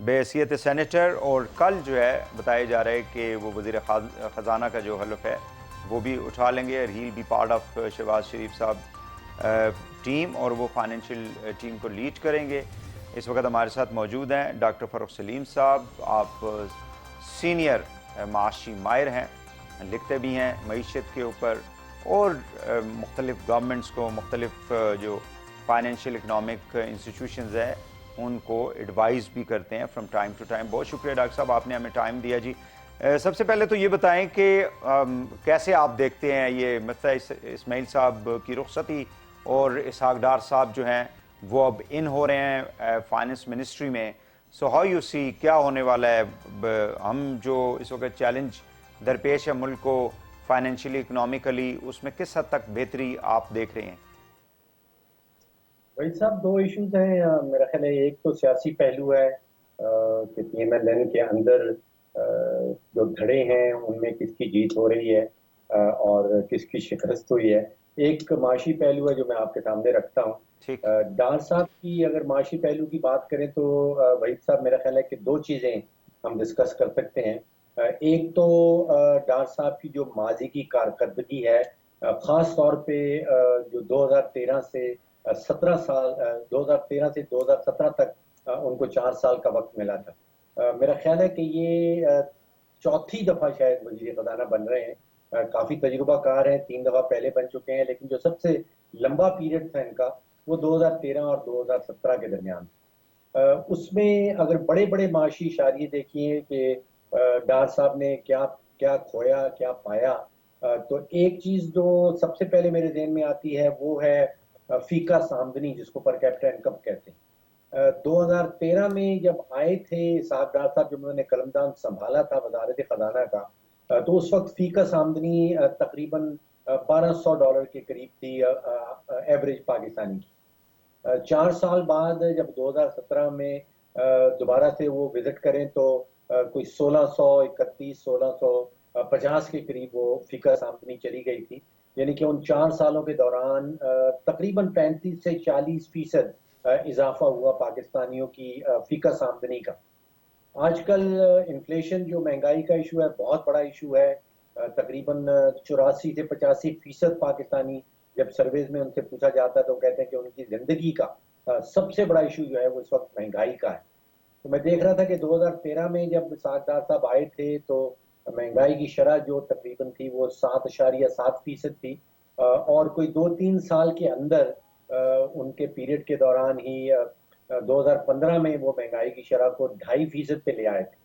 بحیثیت سینیٹر, اور کل جو ہے بتایا جا رہا ہے کہ وہ وزیر خزانہ کا جو حلف ہے وہ بھی اٹھا لیں گے, اور he'll be part of Shehbaz Sharif صاحب ٹیم, اور وہ فائنینشیل ٹیم کو لیڈ کریں گے. اس وقت ہمارے ساتھ موجود ہیں ڈاکٹر فاروق سلیم صاحب. آپ سینئر معاشی ماہر ہیں, لکھتے بھی ہیں معیشت کے اوپر, اور مختلف گورنمنٹس کو, مختلف جو فائنینشیل اکنامک انسٹیٹیوشنز ہیں ان کو ایڈوائز بھی کرتے ہیں فرام ٹائم ٹو ٹائم. بہت شکریہ ڈاکٹر صاحب, آپ نے ہمیں ٹائم دیا. جی سب سے پہلے تو یہ بتائیں کہ کیسے آپ دیکھتے ہیں یہ مفتیٰ اسماعیل صاحب کی رخصتی, اور اسحاق ڈار صاحب جو ہیں وہ اب ان ہو رہے ہیں فائنانس منسٹری میں. سو ہاؤ یو سی کیا ہونے والا ہے؟ ہم جو اس وقت چیلنج درپیش ہے ملک کو فائنینشلی اکنامکلی, اس میں کس حد تک بہتری آپ دیکھ رہے ہیں؟ بھائی صاحب دو ایشوز ہیں میرا خیال ہے. ایک تو سیاسی پہلو ہے کہ پی ایم ایل این کے اندر جو دھڑے ہیں ان میں کس کی جیت ہو رہی ہے اور کس کی شکست ہوئی ہے. ایک معاشی پہلو ہے جو میں آپ کے سامنے رکھتا ہوں. ڈار صاحب کی اگر معاشی پہلو کی بات کریں تو وحید صاحب میرا خیال ہے کہ دو چیزیں ہم ڈسکس کر سکتے ہیں. ایک تو ڈار صاحب کی جو ماضی کی کارکردگی ہے, خاص طور پہ جو 2013 سے 17 سال 2013 سے 2017 تک ان کو 4 سال کا وقت ملا تھا. میرا خیال ہے کہ یہ چوتھی دفعہ شاید وزیر خزانہ بن رہے ہیں. کافی تجربہ کار ہیں, 3 دفعہ پہلے بن چکے ہیں, لیکن جو سب سے لمبا پیریڈ تھا ان کا وہ 2013 اور 2017 کے درمیان. اس میں اگر بڑے بڑے معاشی اشاریے دیکھیے کہ ڈار صاحب نے کیا کیا کھویا کیا پایا, تو ایک چیز جو سب سے پہلے میرے ذہن میں آتی ہے وہ ہے فی کا آمدنی, جس کو پر کیپٹا انکم کہتے ہیں. 2013 میں جب آئے تھے اسحاق ڈار صاحب, جب انہوں نے قلمدان سنبھالا تھا وزارت خزانہ کا, تو اس وقت فی کا آمدنی تقریباً $1200 کے قریب تھی ایوریج پاکستانی کی. 4 سال بعد جب 2017 میں دوبارہ سے وہ وزٹ کریں تو کوئی 1650 کے قریب وہ فی کا آمدنی چلی گئی تھی. یعنی کہ ان 4 سالوں کے دوران تقریباً 35 سے 40% اضافہ ہوا پاکستانیوں کی فی کا آمدنی کا. آج کل انفلیشن جو مہنگائی کا ایشو ہے بہت بڑا ایشو ہے. تقریباً 84 سے 85% پاکستانی جب سرویز میں ان سے پوچھا جاتا ہے تو کہتے ہیں کہ ان کی زندگی کا سب سے بڑا ایشو جو ہے وہ اس وقت مہنگائی کا ہے. تو میں دیکھ رہا تھا کہ 2013 میں جب اسحاق ڈار صاحب آئے تھے تو مہنگائی کی شرح جو تقریباً تھی وہ 7.7% تھی, اور کوئی 2-3 سال کے اندر ان کے پیریڈ کے دوران ہی 2015 میں وہ مہنگائی کی شرح کو 2.5% پہ لے آئے تھے.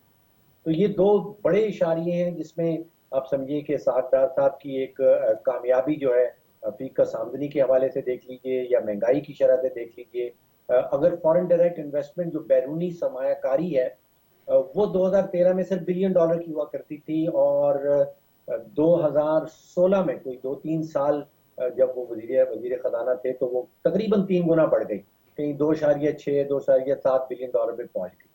تو یہ دو بڑے اشاریے ہیں جس میں آپ سمجھیے کہ اسحاق ڈار صاحب کی ایک کامیابی جو ہے فی کا آمدنی کے حوالے سے دیکھ لیجئے یا مہنگائی کی شرح سے دیکھ لیجئے. اگر فورن ڈائریکٹ انویسٹمنٹ جو بیرونی سرمایہ کاری ہے وہ 2013 میں صرف $1 بلین کی ہوا کرتی تھی, اور 2016 میں کوئی 2-3 سال جب وہ وزیر خزانہ تھے تو وہ تقریباً 3 گنا بڑھ گئی, کہیں 2.6 2.7 بلین ڈالر پہ پہنچ گئی.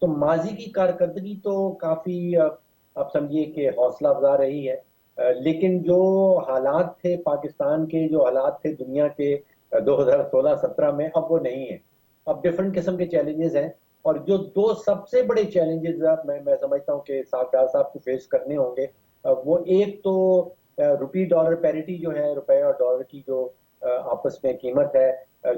تو ماضی کی کارکردگی تو کافی آپ سمجھیے کہ حوصلہ افزا رہی ہے, لیکن جو حالات تھے پاکستان کے, جو حالات تھے دنیا کے 2016-17 میں, اب وہ نہیں ہیں. اب ڈفرنٹ قسم کے چیلنجز ہیں, اور جو دو سب سے بڑے چیلنجز میں سمجھتا ہوں کہ اسحاق ڈار صاحب کو فیس کرنے ہوں گے, وہ ایک تو روپی ڈالر پیریٹی جو ہے, روپے اور ڈالر کی جو آپس میں قیمت ہے,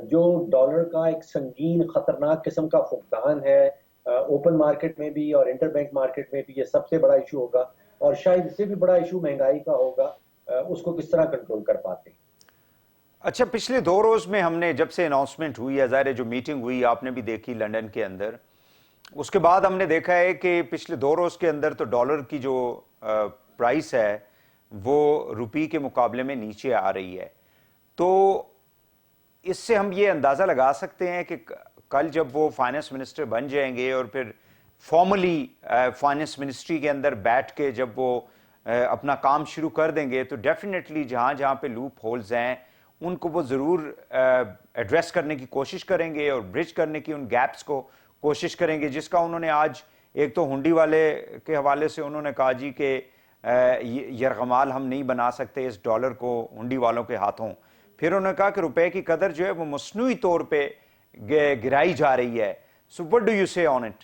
جو ڈالر کا ایک سنگین خطرناک قسم کا فقدان ہے اوپن مارکیٹ میں بھی اور انٹر بینک مارکیٹ میں بھی, یہ سب سے بڑا ایشو ہوگا. اور شاید اس سے بھی بڑا ایشو مہنگائی کا ہوگا, اس کو کس طرح کنٹرول کر پاتے ہیں. اچھا, پچھلے 2 روز میں ہم نے جب سے اناؤنسمنٹ ہوئی ہے, ظاہر ہے جو میٹنگ ہوئی آپ نے بھی دیکھی لنڈن کے اندر, اس کے بعد ہم نے دیکھا ہے کہ پچھلے 2 روز کے اندر تو ڈالر کی جو پرائس ہے وہ روپی کے مقابلے میں نیچے آ رہی ہے. تو اس سے ہم یہ اندازہ لگا سکتے ہیں کہ کل جب وہ فائنانس منسٹر بن جائیں گے اور پھر فارملی فائنانس منسٹری کے اندر بیٹھ کے جب وہ اپنا کام شروع کر دیں گے تو ڈیفینیٹلی جہاں جہاں پہ لوپ ہولز ہیں ان کو وہ ضرور ایڈریس کرنے کی کوشش کریں گے اور برج کرنے کی ان گیپس کو کوشش کریں گے, جس کا انہوں نے آج ایک تو ہنڈی والے کے حوالے سے انہوں نے کہا جی کہ یرغمال ہم نہیں بنا سکتے اس ڈالر کو ہنڈی والوں کے ہاتھوں. پھر انہوں نے کہا کہ روپے کی قدر جو ہے وہ مصنوعی طور پہ گرائی جا رہی ہے. سو وٹ ڈو یو سے آن اٹ؟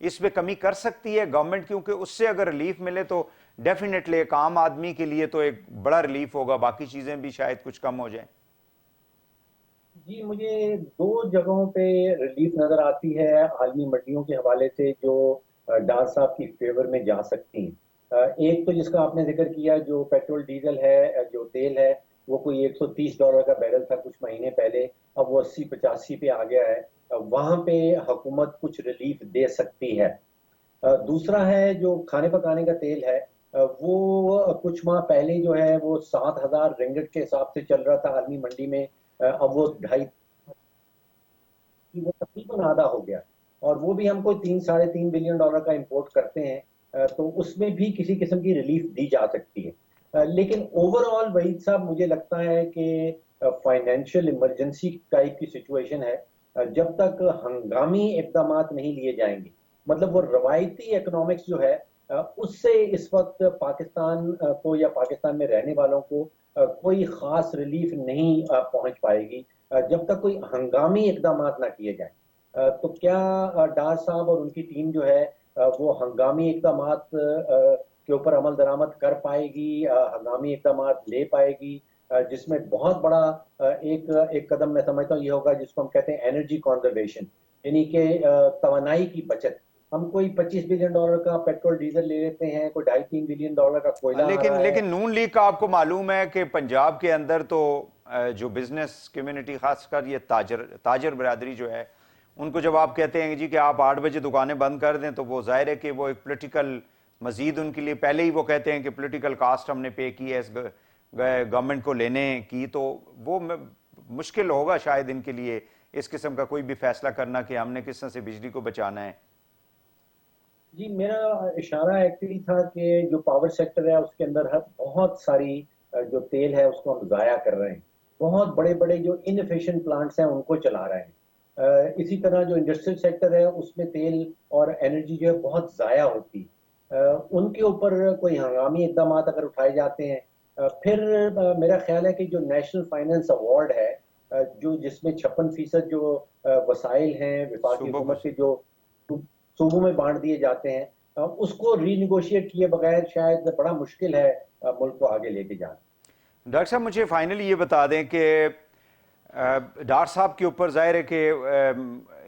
اس پہ کمی کر سکتی ہے گورنمنٹ؟ کیونکہ اس سے اگر ریلیف ملے تو ڈیفینیٹلی ایک عام آدمی کے لیے تو ایک بڑا ریلیف ہوگا، باقی چیزیں بھی شاید کچھ کم ہو جائیں۔ جی مجھے دو جگہوں پہ ریلیف نظر آتی ہے عالمی منڈیوں کے حوالے سے جو ڈار صاحب کی فیور میں جا سکتی ہیں۔ ایک تو جس کا آپ نے ذکر کیا، جو پیٹرول ڈیزل ہے، جو تیل ہے، وہ کوئی $130 کا بیرل تھا کچھ مہینے پہلے، اب وہ 80-85 پہ آ گیا ہے۔ وہاں پہ حکومت کچھ ریلیف دے سکتی ہے۔ دوسرا ہے جو کھانے پکانے کا تیل ہے، وہ کچھ ماہ پہلے جو ہے وہ 7,000 رنگٹ کے حساب سے چل رہا تھا عالمی منڈی میں، اب وہ 2.5 وہ تقریباً آدھا ہو گیا، اور وہ بھی ہم کو $3-3.5 بلین کا امپورٹ کرتے ہیں، تو اس میں بھی کسی قسم کی ریلیف دی جا سکتی ہے۔ لیکن اوور آل وحید صاحب مجھے لگتا ہے کہ فائنینشیل ایمرجنسی ٹائپ کی سچویشن ہے، جب تک ہنگامی اقدامات نہیں لیے جائیں گے، مطلب وہ روایتی اکنامکس جو ہے اس سے اس وقت پاکستان کو یا پاکستان میں رہنے والوں کو کوئی خاص ریلیف نہیں پہنچ پائے گی جب تک کوئی ہنگامی اقدامات نہ کیے جائیں۔ تو کیا ڈار صاحب اور ان کی ٹیم جو ہے وہ ہنگامی اقدامات کے اوپر عمل درآمد کر پائے گی، ہنگامی اقدامات لے پائے گی، جس میں بہت بڑا ایک قدم میں سمجھتا ہوں یہ ہوگا جس کو ہم کہتے ہیں انرجی کنزرویشن، یعنی کہ توانائی کی بچت۔ ہم کوئی $25 بلین کا پیٹرول ڈیزل لے لیتے ہیں، کوئی $2.5-3 بلین کا کوئلہ آ رہا ہے۔ لیکن نون لیگ کا آپ کو معلوم ہے کہ پنجاب کے اندر تو جو بزنس کمیونٹی، خاص کر یہ تاجر برادری جو ہے، ان کو جب آپ کہتے ہیں جی کہ آپ 8 بجے دکانیں بند کر دیں، تو وہ ظاہر ہے کہ وہ ایک پولیٹیکل مزید ان کے لیے پہلے ہی وہ کہتے ہیں کہ پولیٹیکل کاسٹ ہم نے پے کی ہے اس گورنمنٹ کو لینے کی، تو وہ مشکل ہوگا شاید ان کے لیے اس قسم کا کوئی بھی فیصلہ کرنا کہ ہم نے کس طرح سے بجلی کو بچانا ہے۔ جی میرا اشارہ ایکچولی تھا کہ جو پاور سیکٹر ہے اس کے اندر بہت ساری جو تیل ہے اس کو ہم ضائع کر رہے ہیں، بہت بڑے بڑے جو انفیشینٹ پلانٹس ہیں ان کو چلا رہے ہیں۔ اسی طرح جو انڈسٹریل سیکٹر ہے اس میں تیل اور انرجی جو ہے بہت ضائع ہوتی ہے، ان کے اوپر کوئی ہنگامی اقدامات اگر اٹھائے جاتے ہیں، پھر میرا خیال ہے کہ جو نیشنل فائنینس ایوارڈ ہے جو جس میں 56% جو وسائل ہیں وفاقی حکومت کے جو صوبوں میں بانٹ دیے جاتے ہیں، اس کو ری نیگوشیٹ کیے بغیر شاید بڑا مشکل ہے ملک کو آگے لے کے جانا۔ ڈاکٹر صاحب مجھے فائنلی یہ بتا دیں کہ ڈار صاحب کے اوپر ظاہر ہے کہ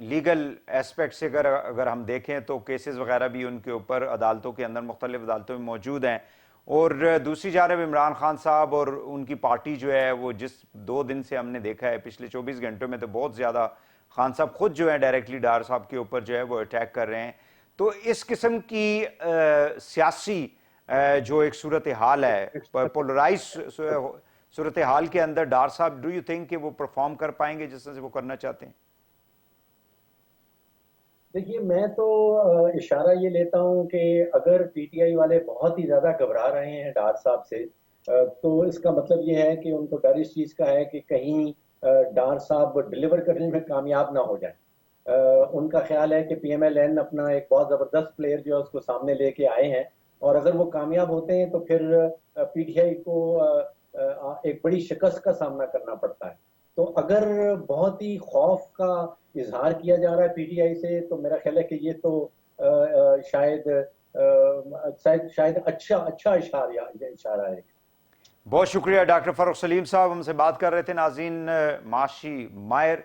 لیگل ایسپیکٹ سے اگر ہم دیکھیں تو کیسز وغیرہ بھی ان کے اوپر عدالتوں کے اندر مختلف عدالتوں میں موجود ہیں، اور دوسری جانب عمران خان صاحب اور ان کی پارٹی جو ہے وہ جس 2 دن سے ہم نے دیکھا ہے، پچھلے 24 گھنٹوں میں تو بہت زیادہ خان صاحب خود جو ہے ڈائریکٹلی ڈار صاحب کے اوپر جو ہے وہ اٹیک کر رہے ہیں۔ تو اس قسم کی سیاسی جو ایک صورتحال ہے، پولرائز صورتحال کے اندر ڈار صاحب ڈو یو تھنک کہ وہ پرفارم کر پائیں گے جس طرح سے وہ کرنا چاہتے ہیں؟ دیکھیے میں تو اشارہ یہ لیتا ہوں کہ اگر پی ٹی آئی والے بہت ہی زیادہ گھبرا رہے ہیں ڈار صاحب سے، تو اس کا مطلب یہ ہے کہ ان کو ڈر اس چیز کا ہے کہ کہیں ڈار صاحب ڈیلیور کرنے میں کامیاب نہ ہو جائیں۔ ان کا خیال ہے کہ پی ایم ایل این اپنا ایک بہت زبردست پلیئر جو ہے اس کو سامنے لے کے آئے ہیں، اور اگر وہ کامیاب ہوتے ہیں تو پھر پی ٹی آئی کو ایک بڑی شکست کا سامنا کرنا پڑتا ہے۔ تو اگر بہت ہی خوف کا اظہار کیا جا رہا ہے پی ٹی آئی سے، تو میرا خیال ہے کہ یہ تو شاید اچھا اشارہ ہے۔ بہت شکریہ ڈاکٹر فاروق سلیم صاحب، ہم سے بات کر رہے تھے۔ ناظرین، معاشی ماہر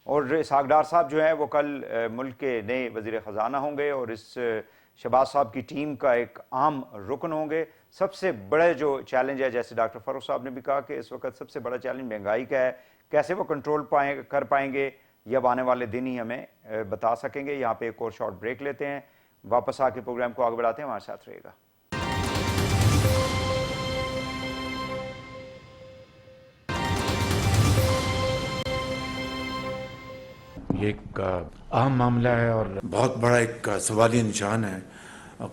اور اسحاق ڈار صاحب جو ہیں وہ کل ملک کے نئے وزیر خزانہ ہوں گے، اور اس شہباز صاحب کی ٹیم کا ایک عام رکن ہوں گے۔ سب سے بڑے جو چیلنج ہے، جیسے ڈاکٹر فاروق صاحب نے بھی کہا کہ اس وقت سب سے بڑا چیلنج مہنگائی کا ہے، کیسے وہ کنٹرول کر پائیں گے یہ اب آنے والے دن ہی ہمیں بتا سکیں گے۔ یہاں پہ ایک اور شارٹ بریک لیتے ہیں، واپس آ کے پروگرام کو آگے بڑھاتے ہیں، ہمارے ساتھ رہے گا۔ یہ ایک اہم معاملہ ہے اور بہت بڑا ایک سوالی نشان ہے۔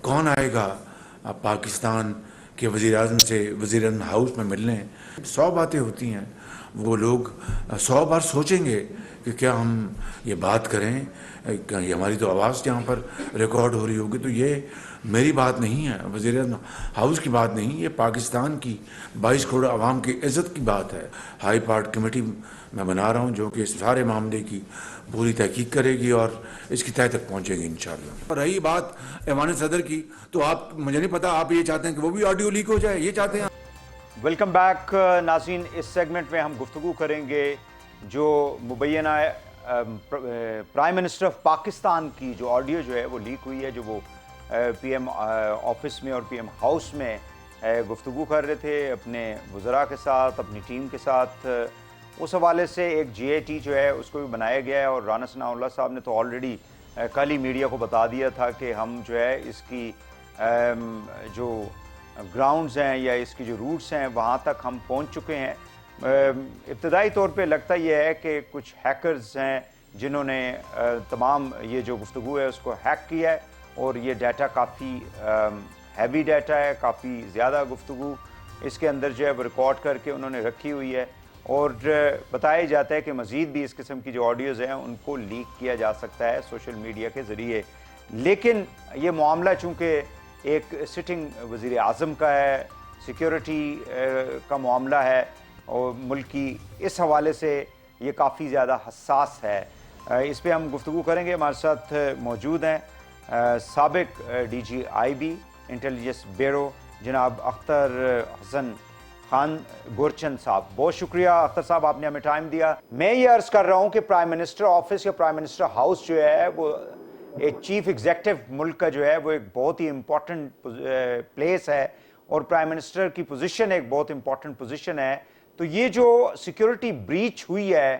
کون آئے گا پاکستان کے وزیر اعظم سے وزیر اعظم ہاؤس میں ملنے؟ 100 باتیں ہوتی ہیں، وہ لوگ 100 بار سوچیں گے کہ کیا ہم یہ بات کریں، یہ ہماری تو آواز یہاں پر ریکارڈ ہو رہی ہوگی. تو یہ میری بات نہیں ہے، وزیر اعظم ہاؤس کی بات نہیں، یہ پاکستان کی 22 کروڑ عوام کی عزت کی بات ہے. ہائی پارٹ کمیٹی میں بنا رہا ہوں جو کہ اس سارے معاملے کی پوری تحقیق کرے گی اور اس کی تہہ تک پہنچے گی انشاءاللہ. اور رہی بات ایوان صدر کی، تو آپ، مجھے نہیں پتا، آپ یہ چاہتے ہیں کہ وہ بھی آڈیو لیک ہو جائے، یہ چاہتے ہیں؟ ویلکم بیک ناظرین. اس سیگمنٹ میں ہم گفتگو کریں گے جو مبینہ پرائم منسٹر آف پاکستان کی جو آڈیو جو ہے وہ لیک ہوئی ہے، جو وہ پی ایم آفس میں اور پی ایم ہاؤس میں گفتگو کر رہے تھے اپنے وزراء کے ساتھ، اپنی ٹیم کے ساتھ. اس حوالے سے ایک جی اے ٹی جو ہے اس کو بھی بنایا گیا ہے، اور رانا ثناء اللہ صاحب نے تو آلریڈی کل ہی میڈیا کو بتا دیا تھا کہ ہم جو ہے اس کی جو گراؤنڈز ہیں یا اس کی جو روٹس ہیں وہاں تک ہم پہنچ چکے ہیں. ابتدائی طور پہ لگتا یہ ہے کہ کچھ ہیکرز ہیں جنہوں نے تمام یہ جو گفتگو ہے اس کو ہیک کیا ہے، اور یہ ڈیٹا کافی ہیوی ڈیٹا ہے، کافی زیادہ گفتگو اس کے اندر جو ہے وہ ریکارڈ کر کے انہوں نے رکھی ہوئی ہے. اور بتایا جاتا ہے کہ مزید بھی اس قسم کی جو آڈیوز ہیں ان کو لیک کیا جا سکتا ہے سوشل میڈیا کے ذریعے. لیکن یہ معاملہ چونکہ ایک سٹنگ وزیر اعظم کا ہے، سیکیورٹی کا معاملہ ہے اور ملک کی، اس حوالے سے یہ کافی زیادہ حساس ہے. اس پہ ہم گفتگو کریں گے. ہمارے ساتھ موجود ہیں سابق D G I B intelligence bureau جناب اختر حسن خان گورچن صاحب. بہت شکریہ اختر صاحب، آپ نے ہمیں ٹائم دیا. میں یہ عرض کر رہا ہوں کہ پرائم منسٹر آفس یا پرائم منسٹر ہاؤس جو ہے وہ ایک چیف ایگزیکٹو ملک کا جو ہے وہ ایک بہت ہی امپورٹنٹ پلیس ہے، اور پرائم منسٹر کی پوزیشن ایک بہت امپورٹنٹ پوزیشن ہے. تو یہ جو سیکیورٹی بریچ ہوئی ہے،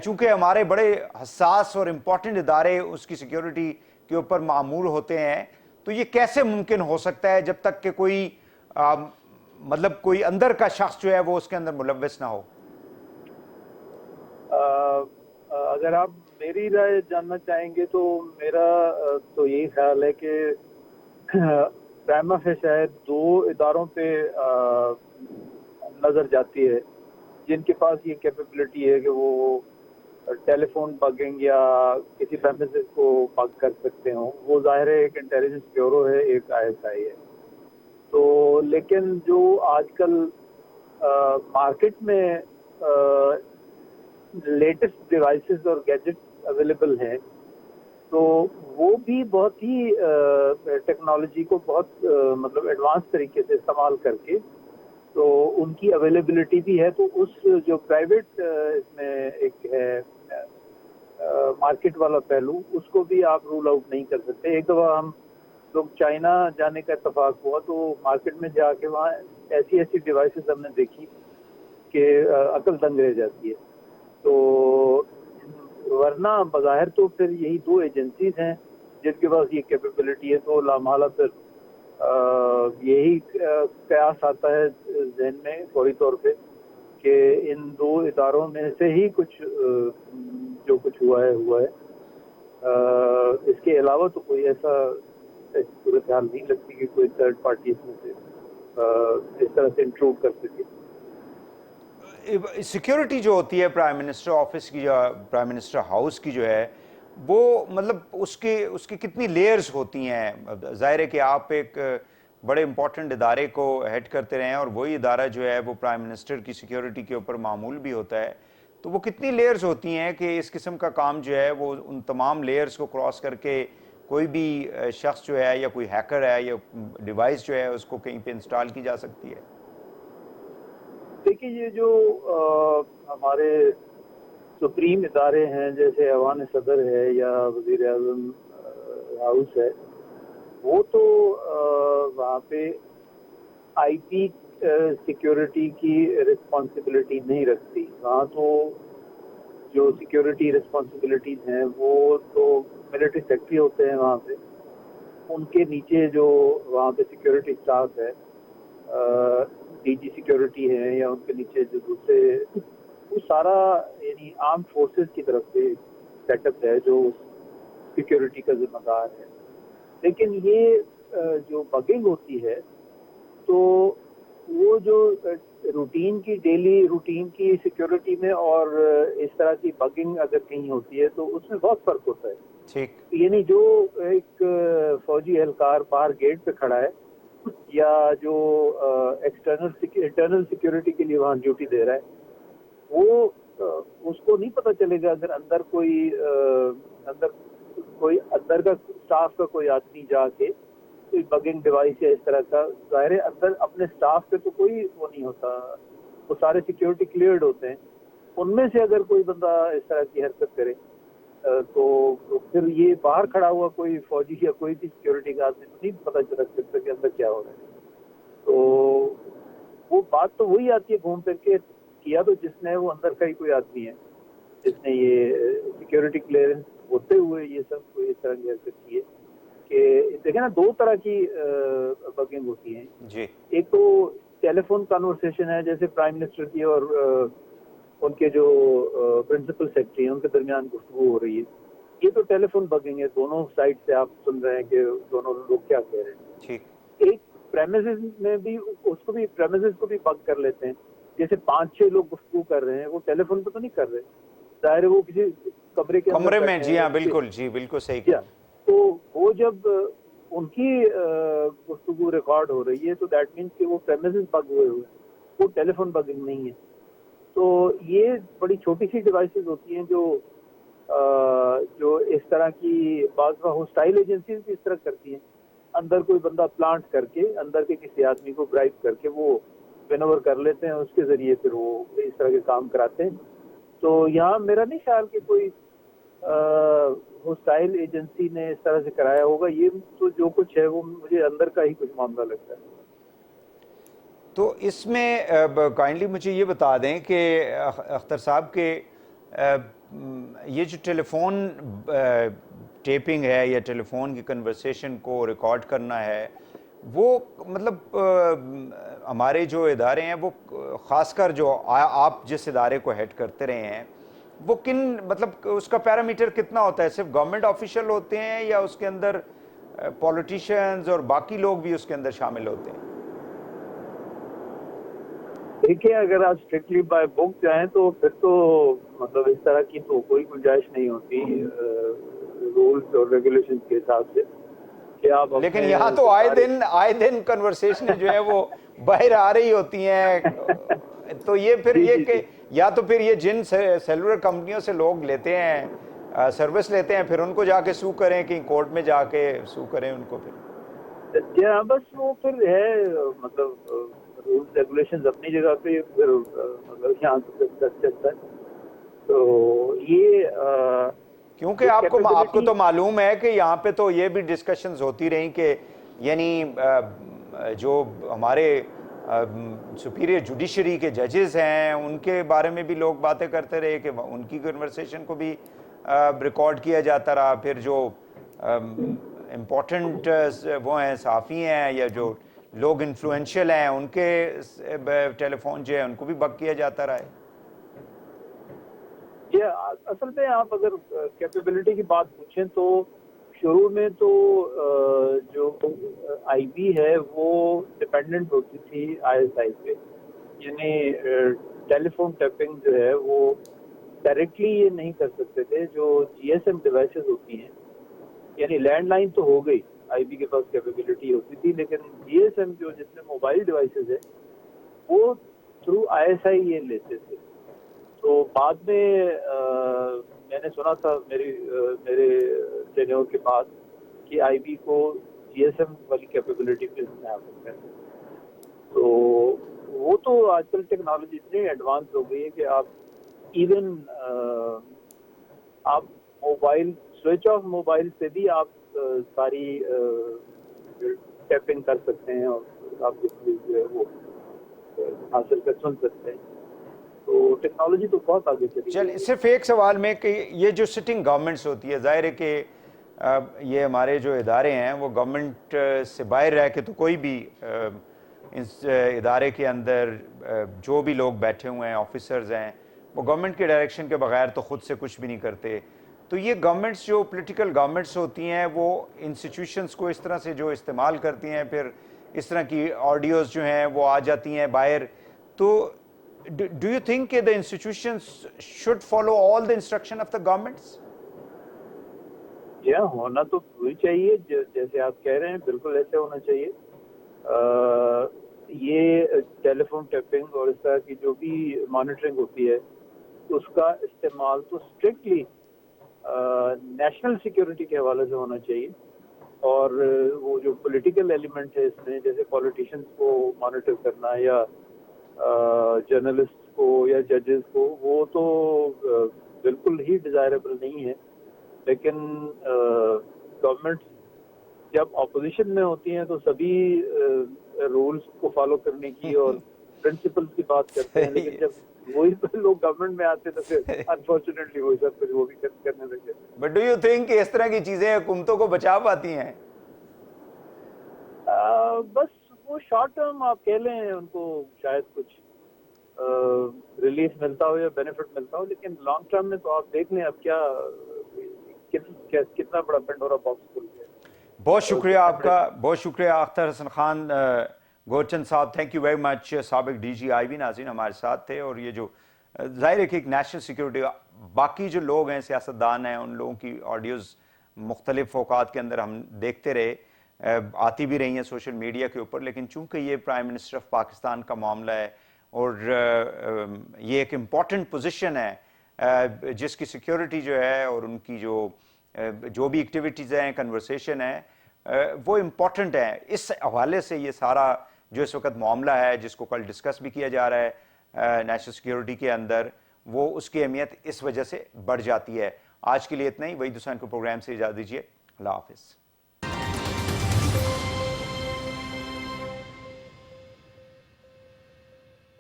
چونکہ ہمارے بڑے حساس اور امپورٹنٹ ادارے اس کی سیکیورٹی کے اوپر معمول ہوتے ہیں، تو یہ کیسے ممکن ہو سکتا ہے جب تک کہ کوئی مطلب کوئی اندر کا شخص جو ہے وہ اس کے اندر ملوث نہ ہو؟ اگر آپ میری رائے جاننا چاہیں گے تو میرا تو یہی خیال ہے کہ پرائما فیس شاید 2 اداروں پہ نظر جاتی ہے جن کے پاس یہ کیپیبلٹی ہے کہ وہ ٹیلی فون بگنگ یا کسی پریمیسز کو بگ کر سکتے ہوں. وہ ظاہر ہے ایک انٹیلیجنس بیورو ہے، ایک آئی ایس آئی ہے. تو لیکن جو آج کل مارکیٹ میں لیٹسٹ ڈیوائسز اور گیجٹس اویلیبل ہیں، تو وہ بھی بہت ہی ٹیکنالوجی کو بہت مطلب ایڈوانس طریقے سے استعمال کر کے، تو ان کی اویلیبلٹی بھی ہے. تو اس جو پرائیویٹ اس میں ایک ہے مارکیٹ والا پہلو، اس کو بھی آپ رول آؤٹ نہیں کر سکتے. ایک دفعہ ہم لوگ چائنا جانے کا اتفاق ہوا تو مارکیٹ میں جا کے وہاں ایسی ڈیوائسز ہم نے دیکھی کہ عقل دنگ رہ جاتی ہے. تو ورنہ بظاہر تو پھر یہی 2 ایجنسیز ہیں جن کے پاس یہ کیپیبلٹی ہے. تو لامحالہ پھر یہی قیاس آتا ہے ذہن میں فوری طور پہ کہ ان 2 اداروں میں سے ہی کچھ جو کچھ ہوا ہے. اس کے علاوہ تو کوئی ایسا صورتحال نہیں لگتی کہ کوئی تھرڈ پارٹی اس میں سے اس طرح سے انٹروڈ کر سکے. سیکیورٹی جو ہوتی ہے پرائم منسٹر آفس کی یا پرائم منسٹر ہاؤس کی جو ہے وہ مطلب اس کی کتنی لیئرز ہوتی ہیں؟ ظاہر ہے کہ آپ ایک بڑے امپورٹنٹ ادارے کو ہیڈ کرتے رہے ہیں، اور وہی ادارہ جو ہے وہ پرائم منسٹر کی سیکیورٹی کے اوپر معمول بھی ہوتا ہے. تو وہ کتنی لیئرز ہوتی ہیں کہ اس قسم کا کام جو ہے وہ ان تمام لیئرز کو کراس کر کے کوئی بھی شخص جو ہے یا کوئی ہیکر ہے یا ڈیوائس جو ہے اس کو کہیں پہ انسٹال کی جا سکتی ہے؟ دیکھیے، یہ جو ہمارے سپریم ادارے ہیں جیسے ایوان صدر ہے یا وزیر اعظم ہاؤس ہے، وہ تو وہاں پہ آئی پی سیکیورٹی کی رسپانسبلٹی نہیں رکھتی. وہاں تو جو سیکیورٹی رسپانسبلٹیز ہیں وہ تو ملٹری سیکٹری ہوتے ہیں وہاں پہ. ان کے نیچے جو وہاں پہ سیکیورٹی اسٹاف ہے، ڈی جی سیکیورٹی ہے یا ان کے نیچے جو دوسرے، وہ سارا یعنی آرم فورسز کی طرف سے سیٹ اپ ہے جو سیکیورٹی کا ذمہ دار ہے. لیکن یہ جو بگنگ ہوتی ہے تو وہ جو روٹین کی ڈیلی روٹین کی سیکیورٹی میں اور اس طرح کی بگنگ اگر کہیں ہوتی ہے تو اس میں بہت فرق ہوتا ہے. ٹھیک. یعنی جو ایک فوجی اہلکار باہر گیٹ پہ کھڑا ہے یا جو انٹرنل سیکیورٹی کے لیے وہاں ڈیوٹی دے رہا ہے وہ اس کو نہیں پتہ چلے گا اگر اندر کا اسٹاف کا کوئی آدمی جا کے کوئی بگنگ ڈیوائس یا اس طرح کا. ظاہر ہے اندر اپنے اسٹاف پہ تو کوئی وہ نہیں ہوتا, وہ سارے سیکیورٹی کلیئرڈ ہوتے ہیں. ان میں سے اگر کوئی بندہ اس طرح کی حرکت کرے تو پھر یہ باہر کھڑا ہوا کوئی فوجی یا کوئی بھی سیکیورٹی کا آدمی نہیں پتہ چل سکتا کہ اندر کیا ہو رہا ہے. تو وہ بات تو وہی آتی ہے گھوم پھر کے, کیا تو جس نے وہ اندر کا ہی کوئی آدمی ہے جس نے یہ سیکیورٹی کلیئرنس ہوتے ہوئے یہ سب کو اس طرح کی حرکت کی ہے. کہ دیکھیں نا, دو طرح کی بگنگ ہوتی ہیں جی. ایک تو ٹیلی فون کانورسیشن ہے جیسے پرائم منسٹر کی اور ان کے جو پرنسپل سیکرٹری ہیں ان کے درمیان گفتگو ہو رہی ہے. یہ تو ٹیلی فون بگنگ ہے, دونوں سائڈ سے آپ سن رہے ہیں کہ دونوں لوگ کیا کہہ رہے ہیں. ٹھیک. ایک پریمیسز میں بھی پریمیسز کو بھی بگ کر لیتے ہیں, جیسے 5-6 لوگ گفتگو کر رہے ہیں, وہ ٹیلی فون پہ تو نہیں کر رہے, ظاہر ہے وہ کسی کمرے میں. جی ہاں بالکل, جی بالکل صحیح کیا. تو وہ جب ان کی گفتگو ریکارڈ ہو رہی ہے تو دیٹ مینس کہ وہ پریمیسز بگ ہوئے ہوئے, وہ ٹیلی فون بگنگ نہیں ہے. تو یہ بڑی چھوٹی سی ڈیوائسز ہوتی ہیں جو اس طرح کی بعض ہوسٹائل ایجنسیز بھی اس طرح کرتی ہیں. اندر کوئی بندہ پلانٹ کر کے اندر کے کسی آدمی کو برائب کر کے وہ وین اوور کر لیتے ہیں, اس کے ذریعے پھر وہ اس طرح کے کام کراتے ہیں. تو یہاں میرا نہیں خیال کہ کوئی ہوسٹائل ایجنسی نے اس طرح سے کرایا ہوگا. یہ تو جو کچھ ہے وہ مجھے اندر کا ہی کچھ معاملہ لگتا ہے. تو اس میں کائنڈلی مجھے یہ بتا دیں کہ اختر صاحب کہ یہ جو ٹیلی فون ٹیپنگ ہے یا ٹیلی فون کی کنورسیشن کو ریکارڈ کرنا ہے, وہ مطلب ہمارے جو ادارے ہیں وہ خاص کر جو آپ جس ادارے کو ہیڈ کرتے رہے ہیں, وہ کن مطلب اس کا پیرامیٹر کتنا ہوتا ہے؟ صرف گورنمنٹ آفیشل ہوتے ہیں یا اس کے اندر پولیٹیشینز اور باقی لوگ بھی اس کے اندر شامل ہوتے ہیں؟ دیکھیے, اگر آپ اسٹرکٹلی بائی بک جائیں تو پھر تو مطلب اس طرح کی تو کوئی گنجائش نہیں ہوتی رولز اور ریگولیشن کے حساب سے کہ آپ. لیکن یہاں تو آئے دن کنورسیشن جو ہے وہ باہر آ رہی ہوتی ہیں. تو یہ پھر یہ کہ یا تو پھر یہ جن سیلولر کمپنیوں سے لوگ لیتے ہیں سروس لیتے ہیں, پھر ان کو جا کے سو کریں, کہ کورٹ میں جا کے سو کریں ان کو. پھر بس وہ پھر ہے مطلب رولز ریگولیشنز اپنی جگہ پہ, پھر مطلب یہاں سے چلتا ہے. تو یہ کیونکہ آپ کو تو معلوم ہے کہ یہاں پہ تو یہ بھی ڈسکشنز ہوتی رہیں کہ یعنی جو ہمارے سپیریئر جوڈیشری کے ججز ہیں ان کے بارے میں بھی لوگ باتیں کرتے رہے کہ ان کی کنورسیشن کو بھی ریکارڈ کیا جاتا رہا. پھر جو امپورٹنٹ وہ ہیں صحافی ہیں یا جو لوگ انفلوئنشل ہیں ان کے ٹیلی فون جو ہے ان کو بھی بگ کیا جاتا رہا ہے. اصل میں آپ اگر کیپیبلٹی کی بات پوچھیں تو شروع میں تو جو آئی بی ہے وہ ڈپینڈنٹ ہوتی تھی آئی ایس آئی پہ, یعنی ٹیلی فون ٹیپنگ جو ہے وہ ڈائریکٹلی یہ نہیں کر سکتے تھے. جو جی ایس ایم ڈیوائسز ہوتی ہیں, یعنی لینڈ لائن تو ہو گئی, آئی بی کے پاس کیپیبلٹی ہوتی تھی, لیکن جی ایس ایم جو جس میں موبائل ڈیوائسز ہے وہ تھرو آئی ایس آئی یہ لیتے تھے. تو بعد میں نے سنا تھا میرے ٹینیور کے بعد کہ آئی بی کو جی ایس ایم والی کیپیبلٹی پہ آ سکتا ہے. تو وہ تو آج کل ٹیکنالوجی اتنی ایڈوانس ہو گئی ہے کہ آپ ایون آپ موبائل سوئچ آف موبائل سے بھی آپ ساری ٹیپنگ کر سکتے ہیں اور آپ جو ہے وہ حاصل کر سن سکتے ہیں. تو ٹیکنالوجی تو بہت آگے چلی. چل صرف ایک سوال میں کہ یہ جو سٹنگ گورنمنٹس ہوتی ہے, ظاہر ہے کہ یہ ہمارے جو ادارے ہیں وہ گورنمنٹ سے باہر رہ کے تو کوئی بھی اس ادارے کے اندر جو بھی لوگ بیٹھے ہوئے ہیں آفیسرز ہیں وہ گورنمنٹ کے ڈائریکشن کے بغیر تو خود سے کچھ بھی نہیں کرتے. تو یہ گورنمنٹس جو پولیٹیکل گورنمنٹس ہوتی ہیں وہ انسٹیٹیوشنز کو اس طرح سے جو استعمال کرتی ہیں, پھر اس طرح کی آڈیوز جو ہیں وہ آ جاتی ہیں باہر. تو ڈو یو تھنک کہ the institutions should follow all the instruction of the governments? ہونا تو وہی چاہیے جیسے آپ کہہ رہے ہیں, بالکل ایسے ہونا چاہیے. یہ ٹیلی فون ٹیپنگ اور اس طرح کی جو بھی مانیٹرنگ ہوتی ہے اس کا استعمال تو اسٹرکٹلی نیشنل سیکیورٹی کے حوالے سے ہونا چاہیے, اور وہ جو پولیٹیکل ایلیمنٹ ہے اس میں, جیسے پولیٹیشنز کو مانیٹر کرنا یا جرنلسٹ کو یا ججز کو, وہ تو بالکل ہی ڈیزائربل نہیں ہے. لیکن گورنمنٹ جب اپوزیشن میں ہوتی ہیں تو سبھی رولز کو فالو کرنے کی اور پرنسپل کی بات کرتے ہیں, لیکن جب وہی لوگ گورنمنٹ میں آتے تو پھر انفارچونیٹلی وہی سب کچھ وہ بھی کرنے لگے. بٹ ڈو یو تھنک کہ اس طرح کی چیزیں حکومتوں کو بچا پاتی ہیں؟ بس وہ شارٹ ٹرم آپ کہہ لیں ان کو شاید کچھ ریلیف ملتا ہو یا بینیفٹ ملتا ہو, لیکن لانگ ٹرم میں تو آپ دیکھ لیں اب کتنا بڑا پنڈورا باکس کھل گیا. بہت شکریہ آپ کا, بہت شکریہ اختر حسن خان گورچند صاحب, تھینک یو ویری مچ. سابق ڈی جی آئی بی ناظرین ہمارے ساتھ تھے, اور یہ جو ظاہر ہے کہ ایک نیشنل سیکیورٹی, باقی جو لوگ ہیں سیاستدان ہیں ان لوگوں کی آڈیوز مختلف اوقات کے اندر ہم دیکھتے رہے, آتی بھی رہی ہیں سوشل میڈیا کے اوپر, لیکن چونکہ یہ پرائم منسٹر آف پاکستان کا معاملہ ہے اور یہ ایک امپورٹنٹ پوزیشن ہے جس کی سیکیورٹی جو ہے اور ان کی جو بھی ایکٹیویٹیز ہیں, کنورسیشن ہے, وہ امپورٹنٹ ہے. اس حوالے سے یہ سارا جو اس وقت معاملہ ہے جس کو کل ڈسکس بھی کیا جا رہا ہے نیشنل سیکیورٹی کے اندر, وہ اس کی اہمیت اس وجہ سے بڑھ جاتی ہے. آج کے لیے اتنا ہی. وحید حسین کو پروگرام سے اجازت دیجیے. اللہ حافظ.